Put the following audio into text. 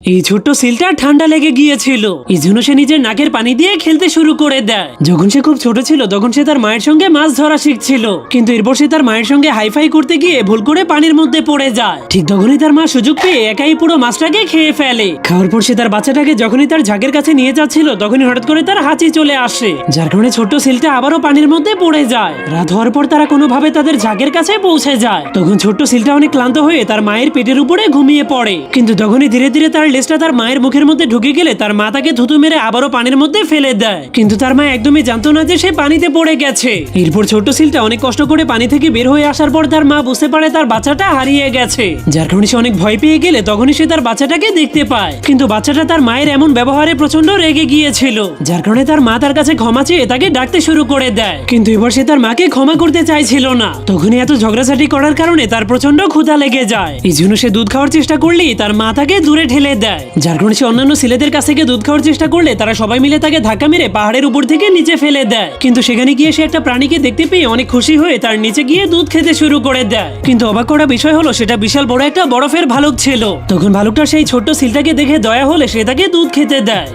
এই ছোট্ট সিলটা ঠান্ডা লেগে গিয়েছিল, এই জন্য সে নিজের নাকের পানি দিয়ে খেলতে শুরু করে দেয়। যখন সে খুব ছোট ছিল তখন সে তার মায়ের সঙ্গে মাছ ধরা শিখছিল, কিন্তু এরপর সে তার মায়ের সঙ্গে হাইফাই করতে গিয়ে ভুল করে পানির মধ্যে পড়ে যায়। ঠিক তখনই তার মা সুযোগ পেয়ে একাই পুরো মাছটাকে খেয়ে ফেলে। খাওয়ার পর সে তার বাচ্চাটাকে যখনই তার ঝাঁকের কাছে নিয়ে যাচ্ছিল তখনই হঠাৎ করে তার হাঁচি চলে আসে, যার কারণে ছোট্ট সিলটা আবারও পানির মধ্যে পড়ে যায়। রাত হওয়ার পর তারা কোনোভাবে তাদের ঝাঁকের কাছে পৌঁছে যায়। তখন ছোট্ট সিলটা অনেক ক্লান্ত হয়ে তার মায়ের পেটের উপরে ঘুমিয়ে পড়ে, কিন্তু তখনই ধীরে ধীরে তার লেজটা তার মায়ের মুখের মধ্যে ঢুকে গেলে তার মা তাকে থুতু মেরে আবারও পানির মধ্যে ফেলে দেয়। কিন্তু তার মা একদমই জানতো না যে সে পানিতে পড়ে গেছে। এরপর ছোট্ট সিলটা অনেক কষ্ট করে পানি থেকে বের হয়ে আসার পর তার মা বুঝতে পারে তার বাচ্চাটা হারিয়ে গেছে, যার কারণে সে অনেক ভয় পেয়ে গেলে তখনই সে তার বাচ্চাটাকে দেখতে পায়। কিন্তু বাচ্চাটা তার মায়ের এমন ব্যবহারে প্রচন্ড রেগে গিয়েছিল, যার কারণে তার মা তার কাছে ক্ষমা চেয়ে তাকে ডাকতে শুরু করে দেয়। কিন্তু এবার সে তার মাকে ক্ষমা করতে চাইছিল না। তখনই এত ঝগড়াঝাটি করার কারণে তার প্রচন্ড ক্ষুধা লেগে যায়। এই জন্য সে দুধ খাওয়ার চেষ্টা করলেই তার মা তাকে দূরে ঠেলে দেয়, যার কারণে সে অন্যান্য ছেলেদের কাছ থেকে দুধ খাওয়ার চেষ্টা করলে তারা সবাই মিলে তাকে ধাক্কা মেরে পাহাড়ের উপর থেকে নিচে ফেলে দেয়। কিন্তু সেখানে গিয়ে সে একটা প্রাণীকে দেখতে পেয়ে অনেক খুশি হয়ে তার নিচে গিয়ে দুধ খেতে শুরু করে দেয়। কিন্তু অবাক করা বিষয় হলো সেটা বিশাল বড় একটা বরফের ভালুক ছিল। তখন ভালুকটা সেই ছোট্ট সিলটাকে দেখে দয়া হলে সে তাকে দুধ খেতে দেয়।